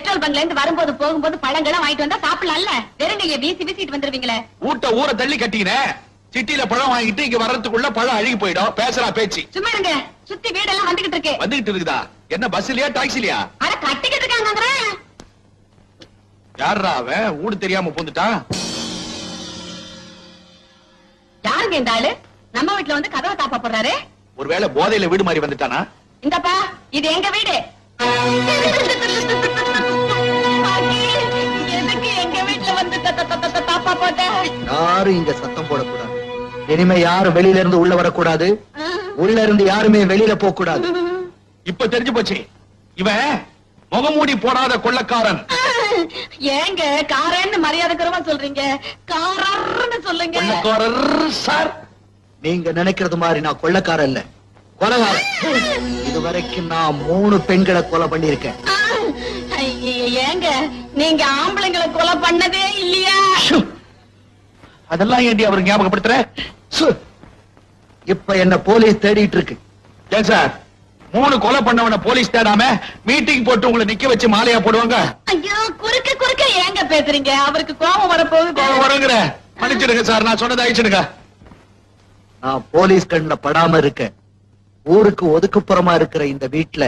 Petrol பங்க்ல இருந்து வரும்போது போகும்போது பழங்களும் வாங்கிட்டு வந்தா சாப்பிடலாம்ல. வெறுங்கைய வீசி வீசிட்டு வந்துருவீங்களே. ஊரை தள்ளி கட்டிக்கிறேன். சிட்டில பழம் வாங்கிட்டு இங்க வர்றதுக்குள்ள பழம் அழுகி போயிடும். பேசுறா பேச்சு. சும்மா இருங்க. சுத்தி வீடெல்லாம் வந்துகிட்டு இருக்கு. வந்துகிட்டு இருக்குதா? என்ன பஸ்லயா டாக்ஸிலயா? அட கட்டிக்கிட்டு இருக்காங்க. யாரா அவன்? ஊடு தெரியாம பூந்துட்டான். யாருங்க இந்த ஆளு? நம்ம வீட்டுல வந்து கதவை தாப்பா போடுறாரு. ஒருவேளை போதையில வீடு மாதிரி வந்துட்டானா? இந்தப்பா இது எங்க வீடு. எதுக்கு எங்க வீட்டுல வந்து தாப்பா போட்ட? யாரும் இங்க சத்தம் போடக்கூடாது. இனிமே யாரும் வெளியில இருந்து உள்ள வரக்கூடாது. உள்ள இருந்து யாருமே வெளியில போக கூடாது. இப்ப தெரிஞ்சு போச்சு. இவன் முகமூடி போடாத கொள்ளக்காரன். ஏங்க காரன்னு மரியாதைக்குறவா சொல்றீங்க? காரர்னு சொல்லுங்க. கொள்ளக்காரர் சார். நீங்க நினைக்கிறது மாதிரி நான் கொள்ளக்காரன் இல்ல, கொலைகாரன். இதுவரைக்கும் நான் 3 பெண்களை கொலை பண்ணிருக்கேன். ஏங்க நீங்க ஆம்பளைங்களை கொலை பண்ணதே இல்லையா? அதெல்லாம் ஏண்டி அவருக்கு ஞாபகப்படுத்துற? இப்ப என்ன போலீஸ் தேடிட்டு இருக்கு. ஏன் சார் 3 கொலை பண்ணவன போலீஸ் தேடாம மீட்டிங் போட்டு உங்களை நிக்க வச்சு மாலையா போடுவாங்க? ஐயோ குறுக்க ஏங்க பேசுறீங்க? அவருக்கு கோபம் வரப்போகுது. கோபம் வருங்கிற? மன்னிச்சிடுங்க சார், நான் சொன்னதை அழிச்சிடுங்க. நான் போலீஸ் கண்ணுல படாம இருக்க ஊருக்கு ஒதுக்குப்புறமா இருக்கிற இந்த வீட்டுல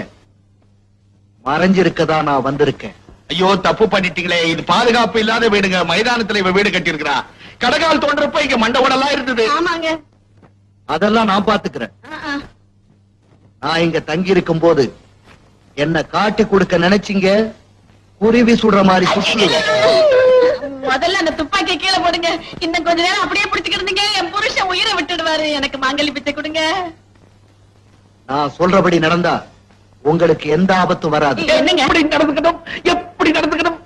மறைஞ்சிருக்கதா நான் வந்திருக்கேன். ஐயோ தப்பு பண்ணிட்டீங்களே. இது பாதுகாப்பு இல்லாத வீடுங்க. மைதானத்துல இவ வீடு கட்டி இருக்கிறா. கடகால் தோன்றப்ப இங்க மண்டபம்லாம் இருந்தது. ஆமாங்க. அதெல்லாம் நான் பாத்துக்கிறேன். நான் இங்க தங்கி இருக்கும் போது என்ன காட்டி கொடுக்க நினைச்சீங்க, குருவி சுடுற மாதிரி சுற்றுவேன். முதல்ல அந்த துப்பாக்கி கீழே போடுங்க. இன்னும் கொஞ்ச நேரம் அப்படியே பிடிச்சுக்கிட்டு என் புருஷன் உயிரை விட்டுடுவாரு. எனக்கு மாங்கல்ய பிச்சை கொடுங்க. நான் சொல்றபடி நடந்தா உங்களுக்கு எந்த ஆபத்தும் வராது. என்னங்க எப்படி நடந்துக்கணும்? எப்படி நடந்துக்கணும்?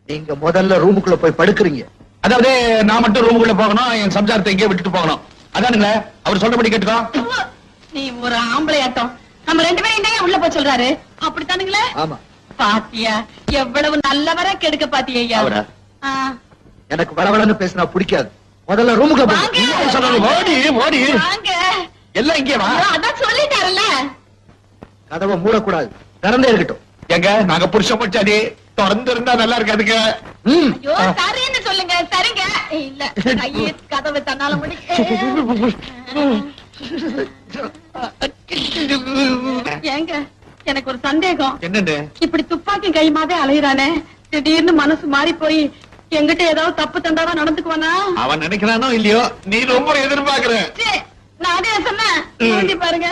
நீங்க முதல்ல ரூமுக்குள்ள போய் படுக்கிறீங்க. அதாவது நான் மட்டும் ரூமுக்குள்ள போகணும், என் சம்சாரத்தை இங்கே விட்டுட்டு போகணும். அதானுங்களே அவர் சொல்றபடி கேட்டுக்கோ. நீ ஒரு ஆம்பளையாட்டம். நம்ம 2 பேரும் இந்த உள்ள போய் சொல்றாரு. அப்படித்தானுங்களே? ஆமா. பாத்தியா எவ்வளவு நல்லவரா கெடுக்க பாத்தியா? எனக்கு வளவளன்னு பேசினா பிடிக்காது. முதல்ல ரூமுக்குள்ள போய் ஓடி ஓடி வாங்க. எல்லாம் இங்கே வா. அதான் சொல்லிட்டாருல்ல. கதவை மூடக்கூடாது, திறந்தே இருக்கட்டும். எங்க நாங்க புருஷ போச்சாடி திறந்து இருந்தா நல்லா இருக்காதுங்க. ஐயோ சரின்னு சொல்லுங்க. சரிங்க. இல்ல கையே கதவு தன்னால முடி. ஏங்க எனக்கு ஒரு சந்தேகம். என்னன்னு? இப்படி துப்பாக்கி கை மாதிரி அலையிறானே, திடீர்னு மனசு மாறி போய் எங்கிட்ட ஏதாவது தப்பு தண்டாதான் நடந்துக்குவானா? அவன் நினைக்கிறானோ இல்லையோ, நீ ரொம்ப எதிர்பார்க்கிற. நான் அதே சொன்னேன். பாருங்க.